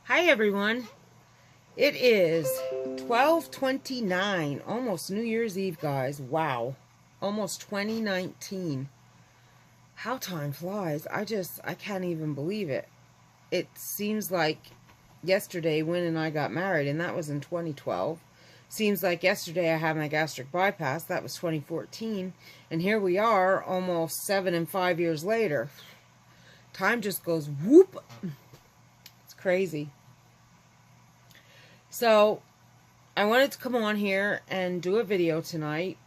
Hi everyone. It is 12/29, almost New Year's Eve, guys. Wow. Almost 2019. How time flies. I can't even believe it. It seems like yesterday Wynn and I got married, and that was in 2012. Seems like yesterday I had my gastric bypass. That was 2014. And here we are almost 7 and 5 years later. Time just goes whoop. It's crazy. So, I wanted to come on here and do a video tonight.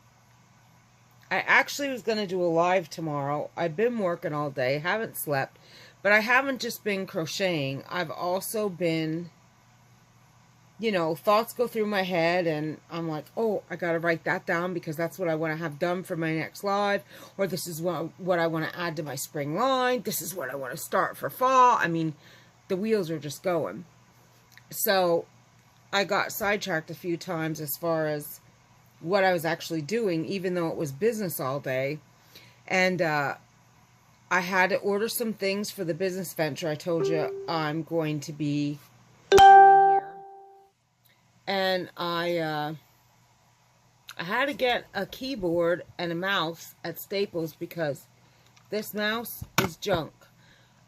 I actually was going to do a live tomorrow. I've been working all day, haven't slept, but I haven't just been crocheting. I've also been, thoughts go through my head and I'm like, oh, I got to write that down because that's what I want to have done for my next live, or this is what I want to add to my spring line. This is what I want to start for fall. I mean, the wheels are just going. So, I got sidetracked a few times as far as what I was actually doing, even though it was business all day. And I had to order some things for the business venture I told you I'm going to be doing here. And I had to get a keyboard and a mouse at Staples because this mouse is junk.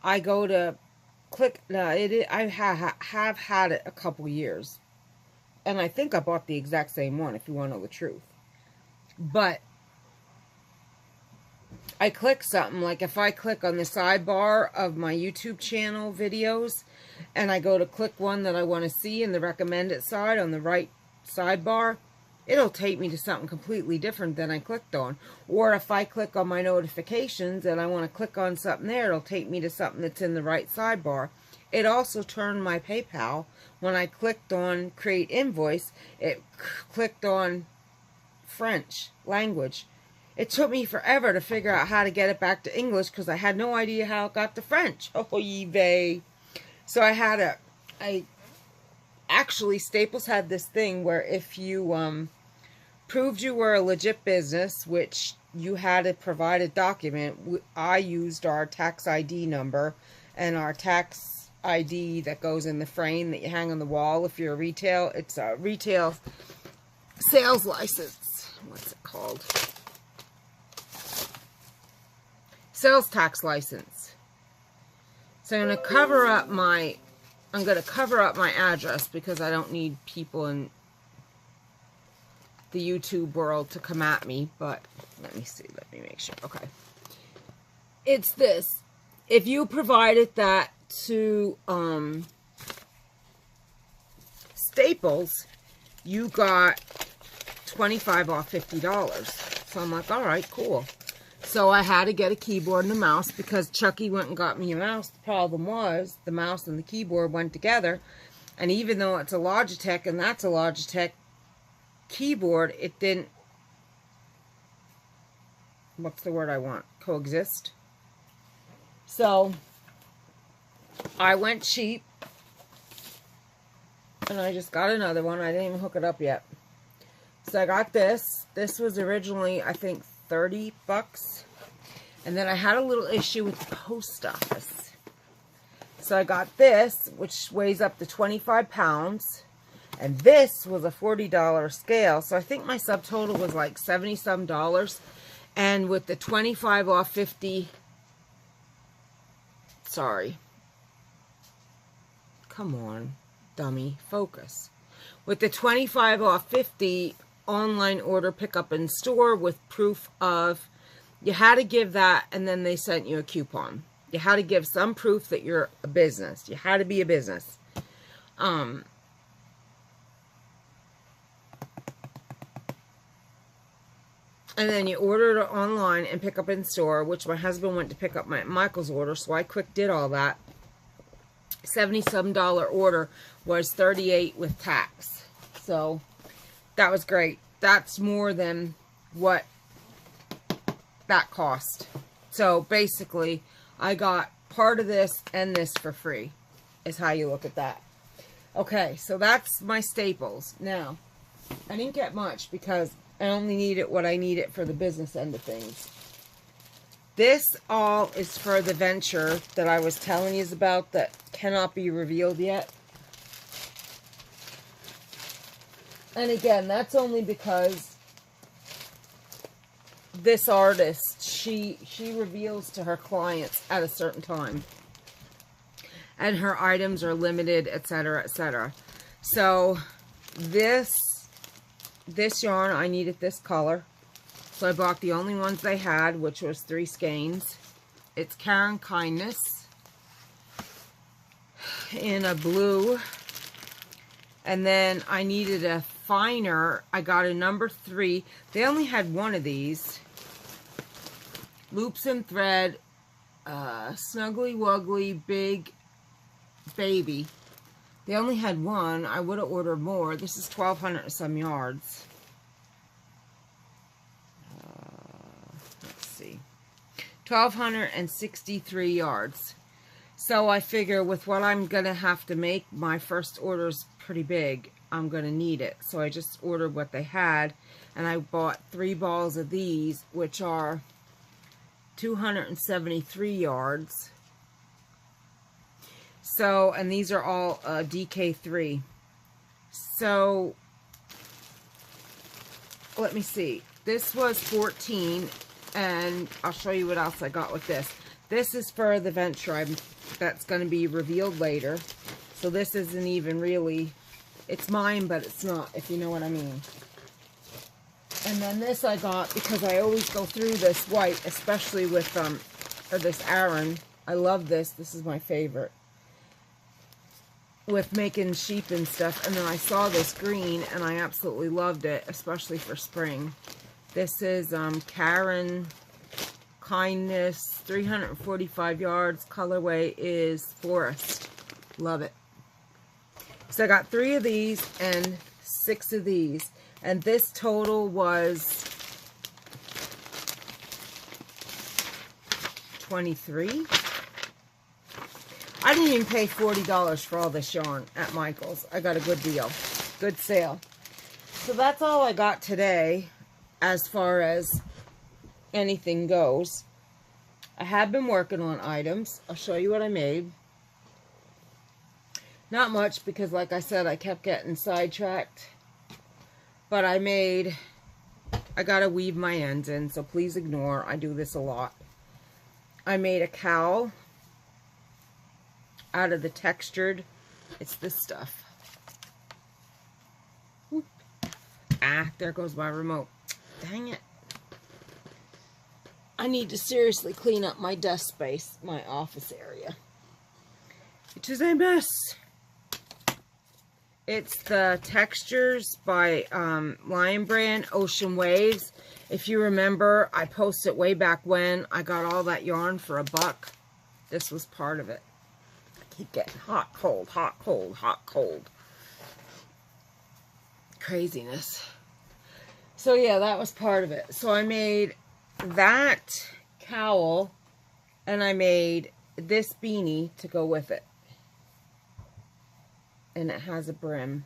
I go to click, I have had it a couple years. And I think I bought the exact same one, if you want to know the truth. But I click something, like if I click on the sidebar of my YouTube channel videos, and I go to click one that I want to see in the recommended side on the right sidebar, it'll take me to something completely different than I clicked on. Or if I click on my notifications and I want to click on something there, it'll take me to something that's in the right sidebar. It also turned my PayPal. When I clicked on create invoice, it clicked on French language. It took me forever to figure out how to get it back to English because I had no idea how it got to French. Oh, eBay. So actually, Staples had this thing where if you proved you were a legit business, which you had to provide a document, I used our tax ID number and our tax ID that goes in the frame that you hang on the wall. If you're a retail, it's a retail sales license. What's it called? Sales tax license. So I'm going to cover up my address because I don't need people in the YouTube world to come at me, but let me see, let me make sure. Okay. It's this. If you provided that to Staples, you got 25 off $50. So I'm like, all right, cool. So I had to get a keyboard and a mouse because Chucky went and got me a mouse. The problem was the mouse and the keyboard went together, and even though it's a Logitech and that's a Logitech keyboard, it didn't, what's the word I want, coexist. So I went cheap, and I just got another one. I didn't even hook it up yet. So I got this. This was originally, I think, 30 bucks. And then I had a little issue with the post office. So I got this, which weighs up to 25 pounds. And this was a $40 scale. So I think my subtotal was like $70-some. And with the 25 off 50... Sorry. Come on, dummy. Focus. With the 25 off 50 online order pickup in store with proof of, you had to give that, and then they sent you a coupon. You had to give some proof that you're a business. You had to be a business. And then you ordered it online and pick up in store, which my husband went to pick up Michael's order, so I quick did all that. $70-some order was $38 with tax. So that was great. That's more than what that cost. So basically, I got part of this and this for free, is how you look at that. Okay, so that's my Staples. Now, I didn't get much because I only needed what I needed for the business end of things. This all is for the venture that I was telling you about that cannot be revealed yet. And again, that's only because this artist, she reveals to her clients at a certain time. And her items are limited, etc., etc. So this yarn, I needed this color. So I bought the only ones they had, which was 3 skeins. It's Karen Kindness in a blue. And then I needed a finer. I got a number 3. They only had one of these. Loops and Thread, Snuggly Wuggly Big Baby. They only had one. I would have ordered more. This is 1,200 and some yards. Let's see. 1,263 yards. So I figure with what I'm going to have to make, my first order's pretty big. I'm going to need it. So I just ordered what they had. And I bought 3 balls of these, which are 273 yards. So, and these are all DK3. So, let me see. This was 14, and I'll show you what else I got with this. This is for the venture that's going to be revealed later. So this isn't even really, it's mine, but it's not, if you know what I mean. And then this I got because I always go through this white, especially with this Aran. I love this. This is my favorite. With making sheep and stuff. And then I saw this green and I absolutely loved it, especially for spring. This is Karen Kindness, 345 yards. Colorway is Forest. Love it. So I got 3 of these and 6 of these. And this total was 23. I didn't even pay $40 for all this yarn at Michael's. I got a good deal. Good sale. So that's all I got today as far as anything goes. I have been working on items. I'll show you what I made. Not much because, like I said, I kept getting sidetracked. But I gotta weave my ends in, so please ignore. I do this a lot. I made a cowl out of the textured, it's this stuff. Whoop. Ah, there goes my remote. Dang it. I need to seriously clean up my desk space, my office area. It is a mess. It's the Textures by Lion Brand, Ocean Waves. If you remember, I posted way back when I got all that yarn for $1. This was part of it. I keep getting hot, cold, hot, cold, hot, cold. Craziness. So yeah, that was part of it. So I made that cowl and I made this beanie to go with it. And it has a brim,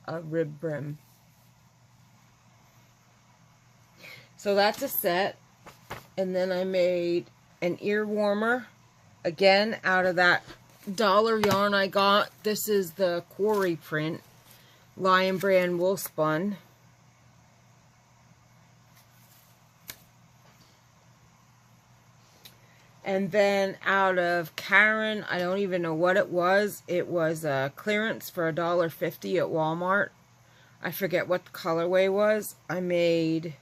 a rib brim. So that's a set. And then I made an ear warmer, again, out of that dollar yarn I got. This is the Quarry print, Lion Brand wool spun. And then out of Karen, I don't even know what it was. It was a clearance for $1.50 at Walmart. I forget what the colorway was. I made,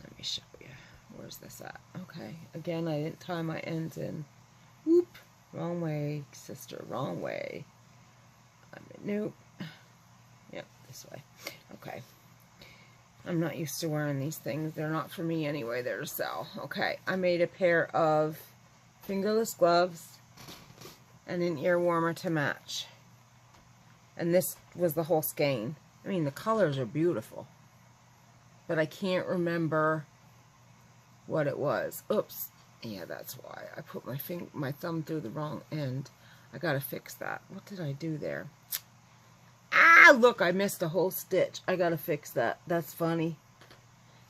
let me show you. Where's this at? Okay. Again, I didn't tie my ends in. Whoop. Wrong way, sister. Wrong way. Nope. Yep, this way. Okay. I'm not used to wearing these things. They're not for me anyway. They're to sell. Okay. I made a pair of fingerless gloves and an ear warmer to match. And this was the whole skein. I mean, the colors are beautiful. But I can't remember what it was. Oops. Yeah, that's why. I put my thumb through the wrong end. I gotta fix that. What did I do there? Ah, look, I missed a whole stitch. I gotta fix that. That's funny.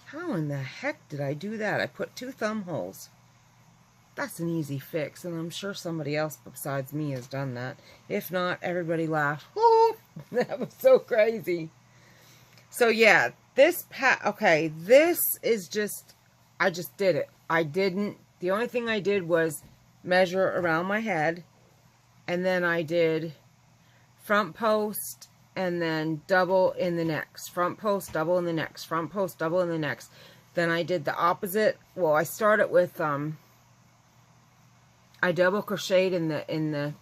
How in the heck did I do that? I put 2 thumb holes. That's an easy fix, and I'm sure somebody else besides me has done that. If not, everybody laugh. Woo! That was so crazy. So yeah, this okay, this is just, I just did it. The only thing I did was measure around my head, and then I did front post and then double in the next. Front post, double in the next. Front post, double in the next. Then I did the opposite. Well, I started with, I double crocheted in the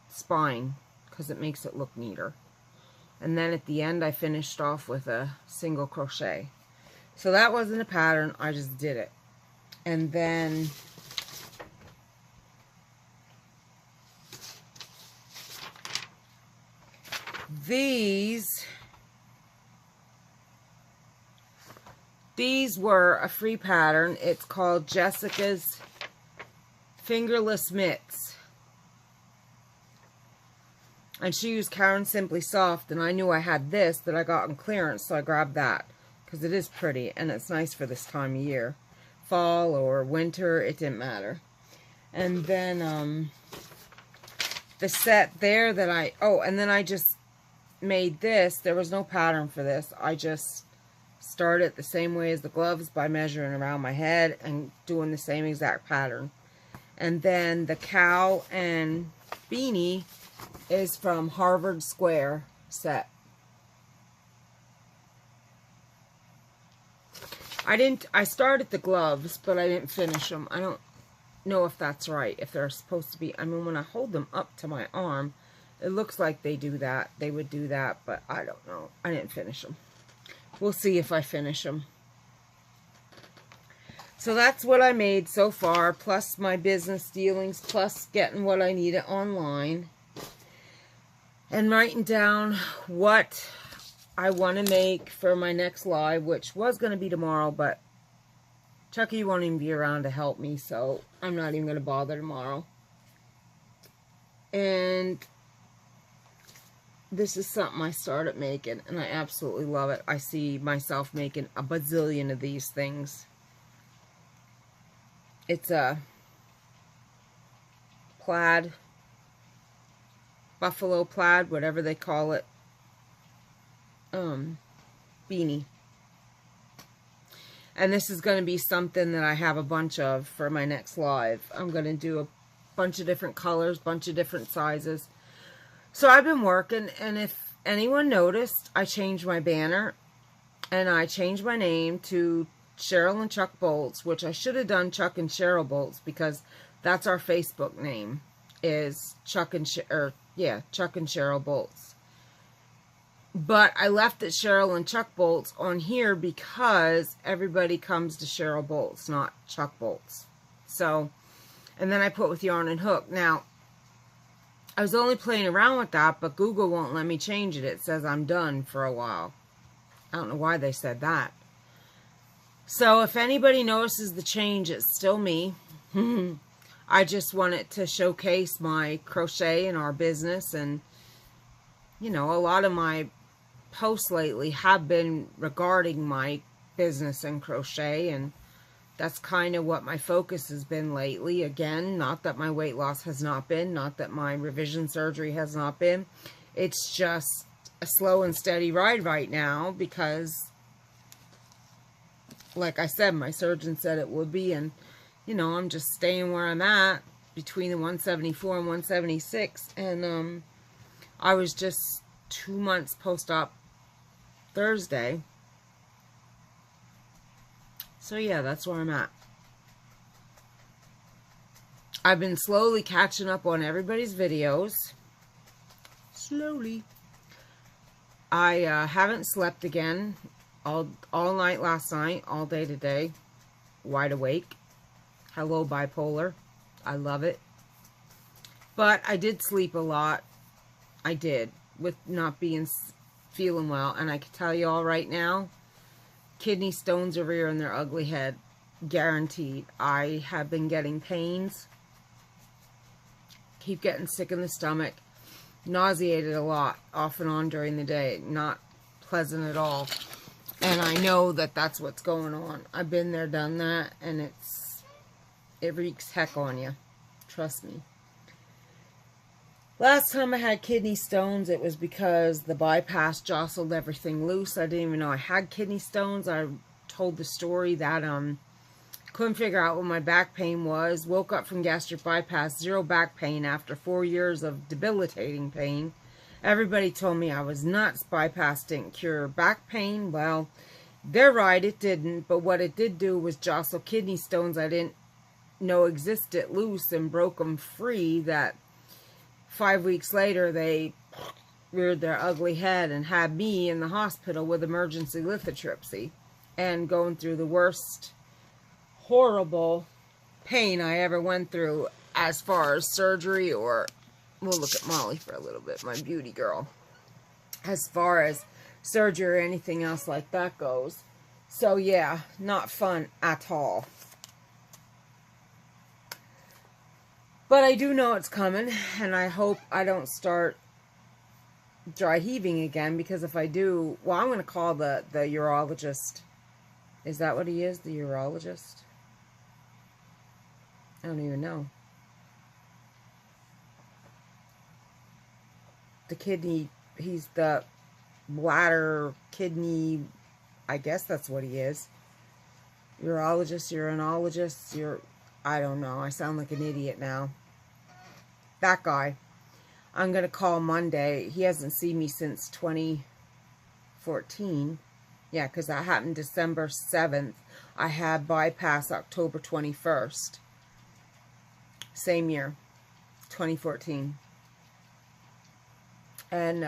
spine because it makes it look neater. And then at the end, I finished off with a single crochet. So that wasn't a pattern, I just did it. And then these were a free pattern. It's called Jessica's Fingerless Mitts. And she used Karen Simply Soft, and I knew I had this that I got on clearance, so I grabbed that. Because it is pretty, and it's nice for this time of year. Fall or winter, it didn't matter. And then, the set there that and then I just made this. There was no pattern for this. I just started the same way as the gloves by measuring around my head and doing the same exact pattern. And then the cow and beanie is from Harvard Square set. I started the gloves, but I didn't finish them. I don't know if that's right, if they're supposed to be, I mean, when I hold them up to my arm, it looks like they do that. They would do that, but I don't know. I didn't finish them. We'll see if I finish them. So that's what I made so far, plus my business dealings, plus getting what I needed online. And writing down what I want to make for my next live, which was going to be tomorrow, but Chucky won't even be around to help me, so I'm not even going to bother tomorrow. And this is something I started making, and I absolutely love it. I see myself making a bazillion of these things. It's a plaid, buffalo plaid, whatever they call it, beanie. And this is going to be something that I have a bunch of for my next live. I'm going to do a bunch of different colors, bunch of different sizes. So I've been working, and if anyone noticed, I changed my banner, and I changed my name to Cheryl and Chuck Boltz, which I should have done Chuck and Cheryl Boltz, because that's our Facebook name, is Chuck and Cheryl Boltz. But I left it Cheryl and Chuck Boltz on here because everybody comes to Cheryl Boltz, not Chuck Boltz. So, and then I put with Yarn and Hook. Now, I was only playing around with that, but Google won't let me change it. It says I'm done for a while. I don't know why they said that. So if anybody notices the change, it's still me. I just wanted to showcase my crochet and our business. And, you know, a lot of my posts lately have been regarding my business and crochet. And that's kind of what my focus has been lately. Again, not that my weight loss has not been. Not that my revision surgery has not been. It's just a slow and steady ride right now because, like I said, my surgeon said it would be, and, you know, I'm just staying where I'm at between the 174 and 176, and, I was just 2 months post-op Thursday. So, yeah, that's where I'm at. I've been slowly catching up on everybody's videos. Slowly. I haven't slept again. All night last night, all day today, wide awake. Hello, bipolar. I love it. But I did sleep a lot. I did, with not feeling well. And I can tell you all right now, kidney stones are rearing their ugly head. Guaranteed. I have been getting pains. Keep getting sick in the stomach. Nauseated a lot, off and on during the day. Not pleasant at all. And I know that that's what's going on. I've been there, done that, and it wreaks heck on you. Trust me. Last time I had kidney stones, it was because the bypass jostled everything loose. I didn't even know I had kidney stones. I told the story that couldn't figure out what my back pain was. Woke up from gastric bypass, zero back pain after 4 years of debilitating pain. Everybody told me I was nuts. Bypass didn't cure back pain. Well, they're right, it didn't. But what it did do was jostle kidney stones I didn't know existed loose and broke them free. That 5 weeks later, they reared their ugly head and had me in the hospital with emergency lithotripsy and going through the worst horrible pain I ever went through as far as surgery, or we'll look at Molly for a little bit, my beauty girl, as far as surgery or anything else like that goes. So yeah, not fun at all. But I do know it's coming, and I hope I don't start dry heaving again, because if I do, well, I'm going to call the urologist. Is that what he is, the urologist? I don't even know. The kidney, he's the bladder, kidney, I guess that's what he is. Urologist, urinologist, I don't know. I sound like an idiot now. That guy. I'm going to call Monday. He hasn't seen me since 2014. Yeah, because that happened December 7th. I had bypass October 21st. Same year, 2014. And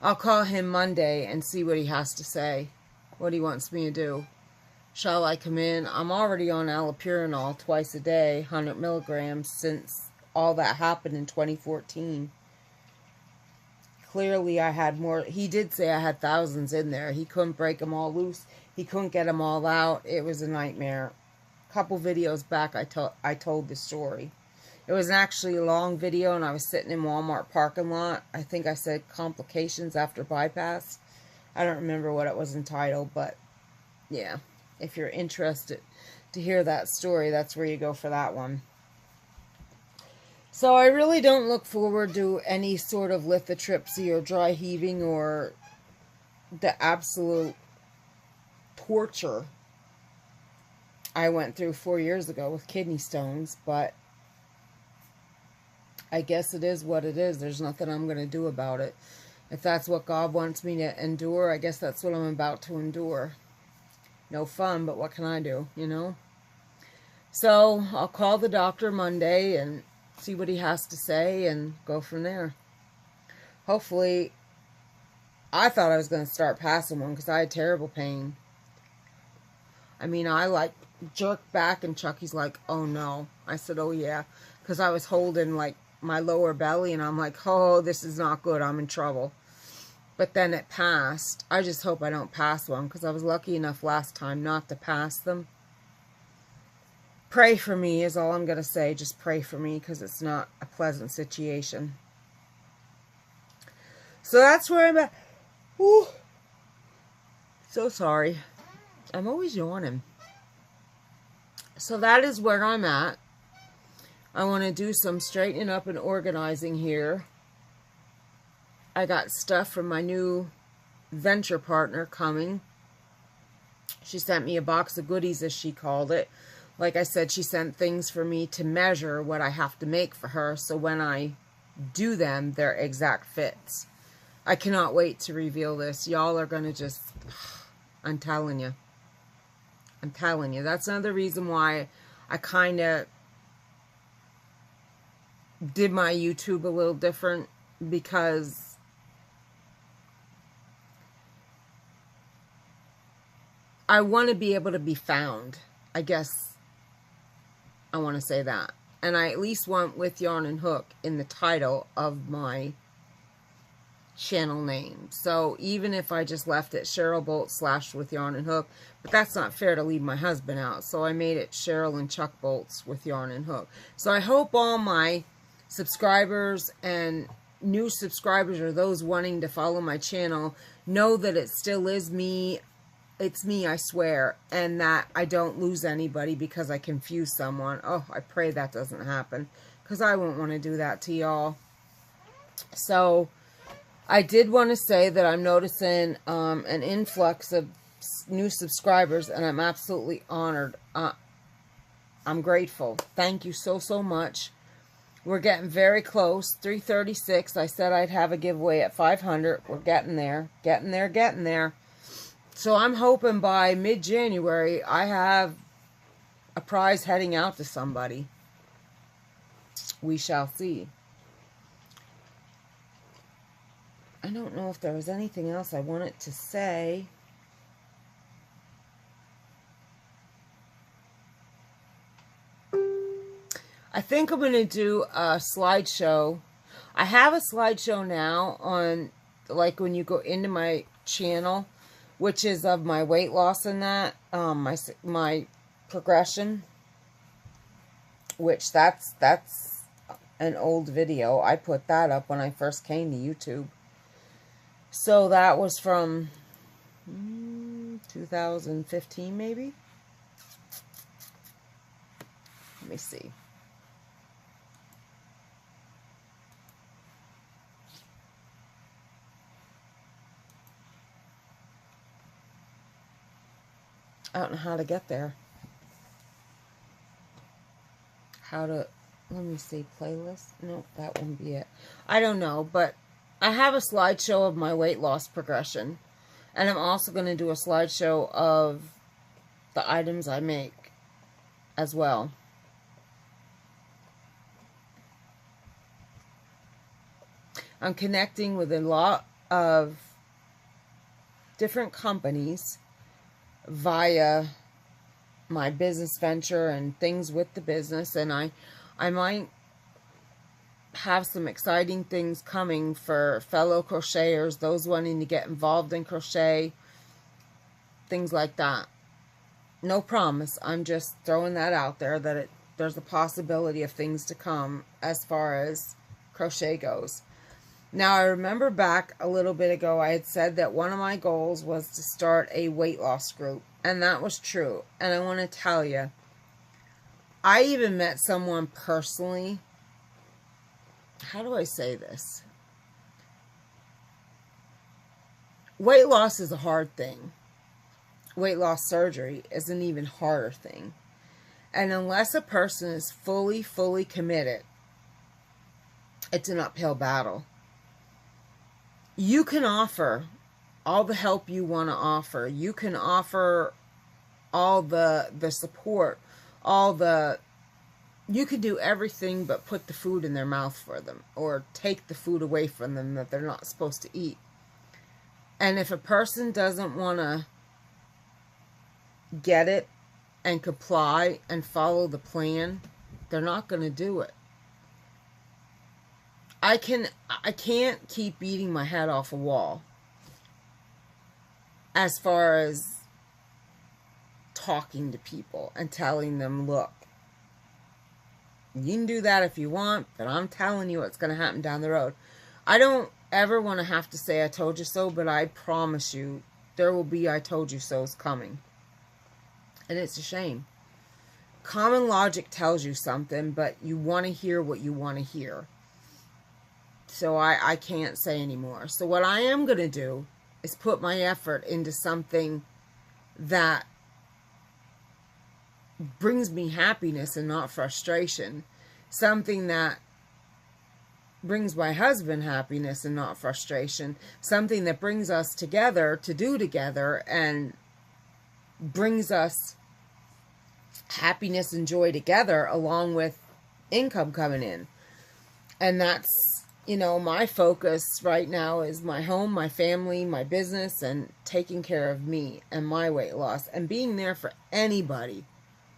I'll call him Monday and see what he has to say, what he wants me to do. Shall I come in? I'm already on allopurinol twice a day, 100 milligrams, since all that happened in 2014. Clearly I had more. He did say I had thousands in there. He couldn't break them all loose. He couldn't get them all out. It was a nightmare. Couple videos back I told the story. It was actually a long video, and I was sitting in Walmart parking lot. I think I said complications after bypass. I don't remember what it was entitled, but yeah, if you're interested to hear that story, that's where you go for that one. So I really don't look forward to any sort of lithotripsy or dry heaving or the absolute torture I went through 4 years ago with kidney stones, but I guess it is what it is. There's nothing I'm going to do about it. If that's what God wants me to endure, I guess that's what I'm about to endure. No fun, but what can I do, you know? So I'll call the doctor Monday and see what he has to say and go from there. Hopefully, I thought I was going to start passing one because I had terrible pain. I mean, I like jerked back and Chucky's like, oh no. I said, oh yeah, because I was holding like my lower belly and I'm like, oh, this is not good. I'm in trouble. But then it passed. I just hope I don't pass one because I was lucky enough last time not to pass them. Pray for me is all I'm going to say. Just pray for me because it's not a pleasant situation. So that's where I'm at. Ooh. So sorry. I'm always yawning. So that is where I'm at. I want to do some straightening up and organizing here. I got stuff from my new venture partner coming. She sent me a box of goodies, as she called it. Like I said, she sent things for me to measure what I have to make for her, so when I do them, they're exact fits. I cannot wait to reveal this. Y'all are going to just... I'm telling you. I'm telling you. That's another reason why I kind of did my YouTube a little different, because I want to be able to be found. I guess I want to say that. And I at least want With Yarn and Hook in the title of my channel name. So even if I just left it cherylboltz / With Yarn and Hook, but that's not fair to leave my husband out. So I made it Cheryl and Chuck Boltz With Yarn and Hook. So I hope all my subscribers and new subscribers, or those wanting to follow my channel, know that it still is me. It's me, I swear, and that I don't lose anybody because I confuse someone. Oh, I pray that doesn't happen, because I won't want to do that to y'all. So I did want to say that I'm noticing an influx of new subscribers, and I'm absolutely honored. I'm grateful. Thank you so, so much. We're getting very close. 336. I said I'd have a giveaway at 500. We're getting there. Getting there, getting there. So I'm hoping by mid-January I have a prize heading out to somebody. We shall see. I don't know if there was anything else I wanted to say. I think I'm going to do a slideshow. I have a slideshow now on, like, when you go into my channel, which is of my weight loss and that, my progression, which that's an old video. I put that up when I first came to YouTube. So that was from 2015, maybe? Let me see. I don't know how to get there. Let me see, playlist? No, that wouldn't be it. I don't know, but I have a slideshow of my weight loss progression. And I'm also going to do a slideshow of the items I make as well. I'm connecting with a lot of different companies via my business venture and things with the business, and I might have some exciting things coming for fellow crocheters, those wanting to get involved in crochet, things like that. No promise. I'm just throwing that out there, that there's a possibility of things to come as far as crochet goes. Now, I remember back a little bit ago, I had said that one of my goals was to start a weight loss group. And that was true. And I want to tell you, I even met someone personally. How do I say this? Weight loss is a hard thing. Weight loss surgery is an even harder thing. And unless a person is fully committed, it's an uphill battle. You can offer all the help you want to offer. You can offer all the support, you can do everything but put the food in their mouth for them, or take the food away from them that they're not supposed to eat. And if a person doesn't want to get it and comply and follow the plan, they're not going to do it. I can't keep beating my head off a wall as far as talking to people and telling them, look, you can do that if you want, but I'm telling you what's going to happen down the road. I don't ever want to have to say I told you so, but I promise you there will be I told you so's coming. And it's a shame. Common logic tells you something, but you want to hear what you want to hear. So I can't say anymore. So what I am going to do is put my effort into something that brings me happiness and not frustration. Something that brings my husband happiness and not frustration. Something that brings us together to do together and brings us happiness and joy together, along with income coming in. And that's, you know, my focus right now is my home, my family, my business, and taking care of me and my weight loss and being there for anybody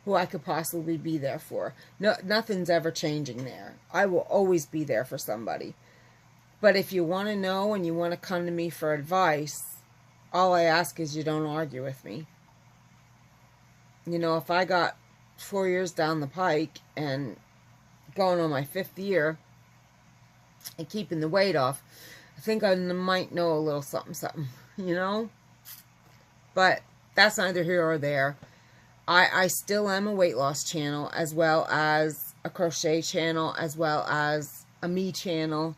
who I could possibly be there for. No, nothing's ever changing there. I will always be there for somebody. But if you want to know and you want to come to me for advice, all I ask is you don't argue with me. You know, if I got 4 years down the pike and going on my 5th year and keeping the weight off, I think I might know a little something, you know? But that's neither here or there. I still am a weight loss channel, as well as a crochet channel as well as a me channel.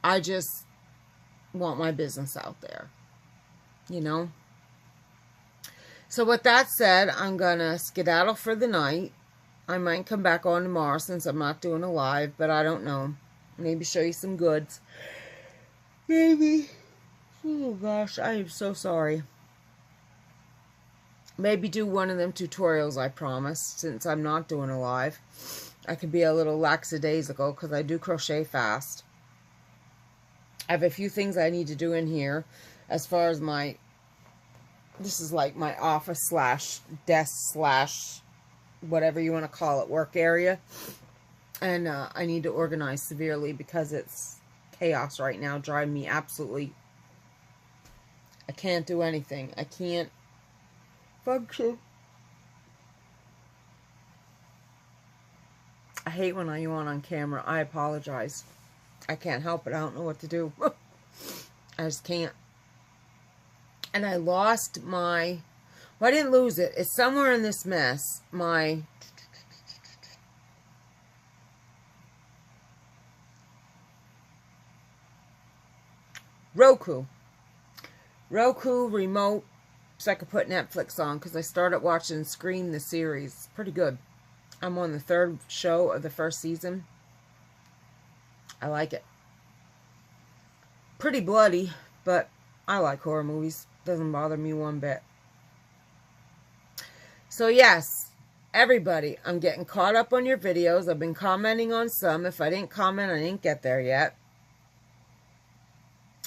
I just want my business out there, you know. So with that said, I'm gonna skedaddle for the night. I might come back on tomorrow since I'm not doing a live, but I don't know. Maybe show you some goods. Maybe. Oh gosh, I am so sorry. Maybe do one of them tutorials I promised, since I'm not doing a live. I could be a little lackadaisical because I do crochet fast. I have a few things I need to do in here as far as my, this is like my office slash desk slash whatever you want to call it, work area. And I need to organize severely because it's chaos right now, driving me absolutely, I can't do anything. I can't function. I hate when I yawn on camera. I apologize. I can't help it. I don't know what to do. I just can't. And I lost my, well, I didn't lose it. It's somewhere in this mess. My Roku remote, so I could put Netflix on, because I started watching Scream the series. It's pretty good. I'm on the 3rd show of the 1st season. I like it. Pretty bloody, but I like horror movies. Doesn't bother me one bit. So yes, everybody, I'm getting caught up on your videos. I've been commenting on some. If I didn't comment, I didn't get there yet.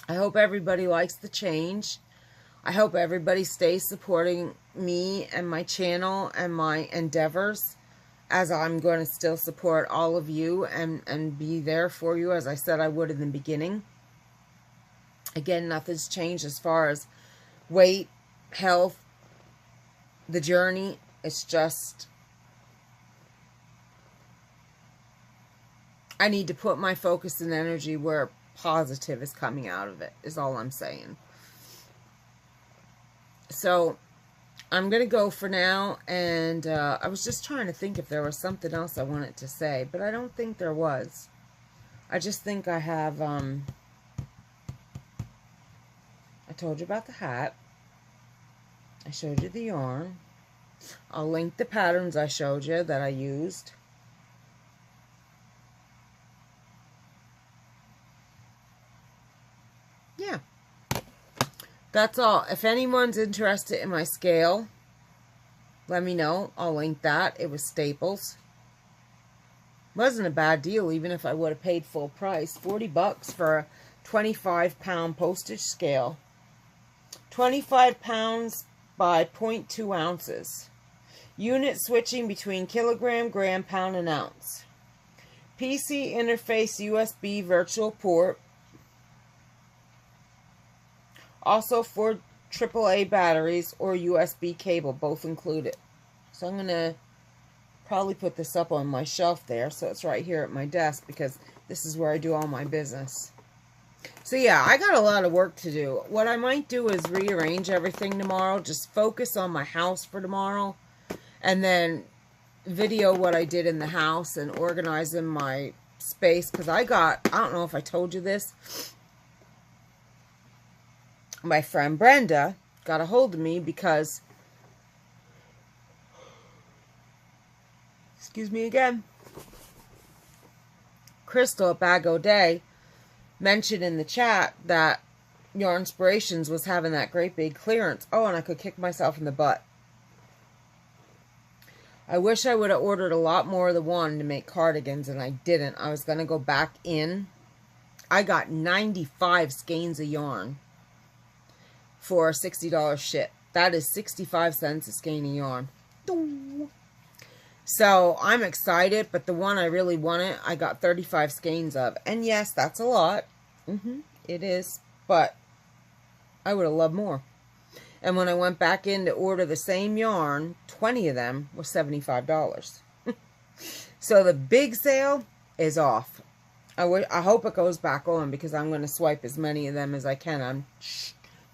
I hope everybody likes the change. I hope everybody stays supporting me and my channel and my endeavors, as I'm going to still support all of you and be there for you as I said I would in the beginning. Again, nothing's changed as far as weight, health, the journey. It's just, I need to put my focus and energy where positive is coming out of it, is all I'm saying. So I'm going to go for now, and I was just trying to think if there was something else I wanted to say, but I don't think there was. I just think I have, I told you about the hat. I showed you the yarn. I'll link the patterns I showed you that I used. Yeah. That's all. If anyone's interested in my scale, let me know. I'll link that. It was Staples. Wasn't a bad deal, even if I would have paid full price. 40 bucks for a 25-pound postage scale. 25 pounds by 0.2 ounces. Unit switching between kilogram, gram, pound, and ounce. PC interface USB virtual port. Also 4 AAA batteries or USB cable, both included. So I'm going to probably put this up on my shelf there, so it's right here at my desk, because this is where I do all my business. So yeah, I got a lot of work to do. What I might do is rearrange everything tomorrow, just focus on my house for tomorrow, and then video what I did in the house and organizing my space, because I don't know if I told you this, my friend Brenda got a hold of me because, excuse me again, Crystal at Bag O' Day mentioned in the chat that Yarnspirations was having that great big clearance. Oh, and I could kick myself in the butt. I wish I would have ordered a lot more of the one to make cardigans, and I didn't. I was going to go back in. I got 95 skeins of yarn for a $60 ship. That is 65 cents a skein of yarn. So I'm excited, but the one I really wanted, I got 35 skeins of. And yes, that's a lot. It is. But I would have loved more. And when I went back in to order the same yarn, 20 of them were $75. So the big sale is off. I hope it goes back on, because I'm going to swipe as many of them as I can. I'm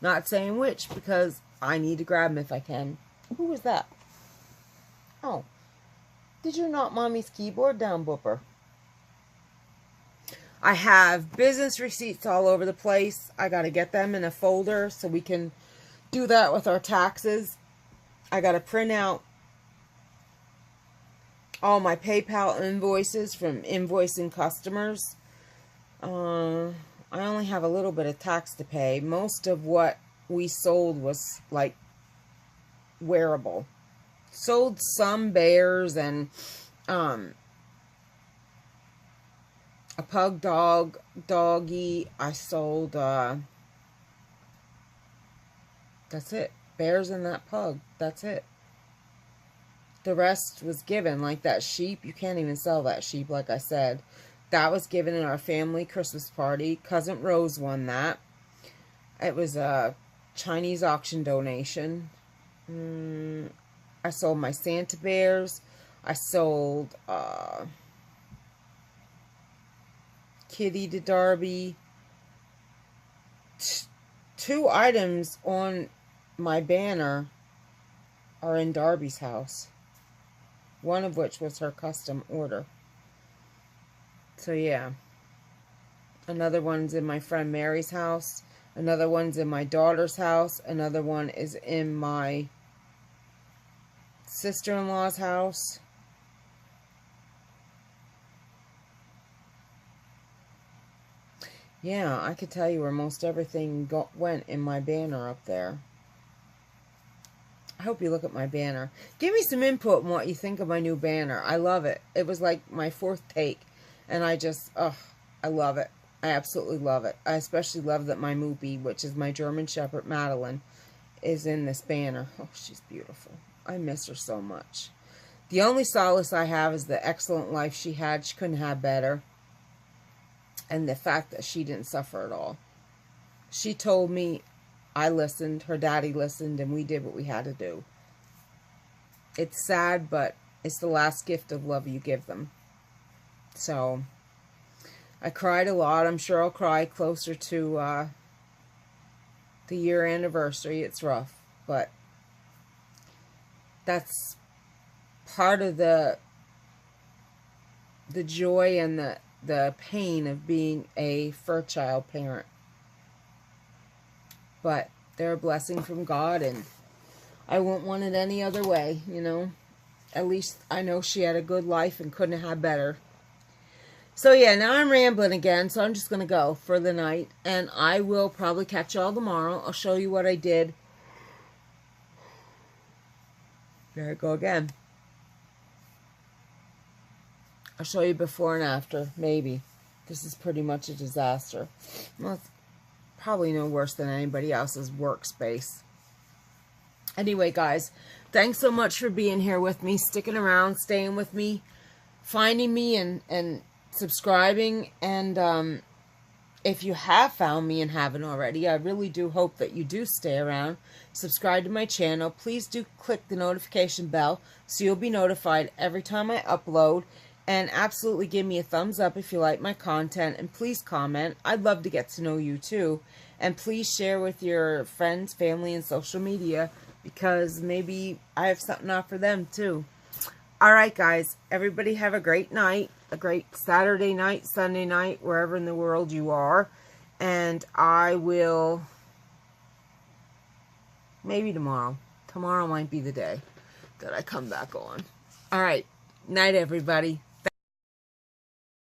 not saying which, because I need to grab them if I can. Who was that? Oh. Did you knock Mommy's keyboard down, Booper? I have business receipts all over the place. I got to get them in a folder so we can do that with our taxes. I got to print out all my PayPal invoices from invoicing customers. I only have a little bit of tax to pay. Most of what we sold was like wearable. Sold some bears and a pug doggy. I sold that's it. Bears and that pug. That's it. The rest was given, like that sheep. You can't even sell that sheep, like I said. That was given in our family Christmas party. Cousin Rose won that. It was a Chinese auction donation. I sold my Santa bears. I sold Kitty to Darby. Two items on my banner are in Darby's house. One of which was her custom order. So yeah. Another one's in my friend Mary's house. Another one's in my daughter's house. Another one is in my sister-in-law's house. Yeah, I could tell you where most everything went in my banner up there. I hope you look at my banner. Give me some input on what you think of my new banner. I love it. It was like my 4th take. And I just, I love it. I absolutely love it. I especially love that my Moopy, which is my German Shepherd Madeline, is in this banner. Oh, she's beautiful. I miss her so much. The only solace I have is the excellent life she had. She couldn't have better. And the fact that she didn't suffer at all. She told me, I listened, her daddy listened, and we did what we had to do. It's sad, but it's the last gift of love you give them. So, I cried a lot. I'm sure I'll cry closer to the year anniversary. It's rough, but that's part of the joy and the pain of being a fur child parent. But they're a blessing from God, and I wouldn't want it any other way, you know. At least I know she had a good life and couldn't have had better. So yeah, now I'm rambling again, so I'm just going to go for the night. And I will probably catch y'all tomorrow. I'll show you what I did. There I go again. I'll show you before and after, maybe. This is pretty much a disaster. Well, it's probably no worse than anybody else's workspace. Anyway, guys, thanks so much for being here with me, sticking around, staying with me, finding me, and subscribing. And if you have found me and haven't already, I really do hope that you do stay around. Subscribe to my channel. Please do click the notification bell so you'll be notified every time I upload. And absolutely give me a thumbs up if you like my content. And please comment. I'd love to get to know you too. And please share with your friends, family, and social media, because maybe I have something to offer them too. Alright guys, everybody have a great night. A great Saturday night, Sunday night, wherever in the world you are. And I will, maybe tomorrow. Tomorrow might be the day that I come back on. Alright, night everybody.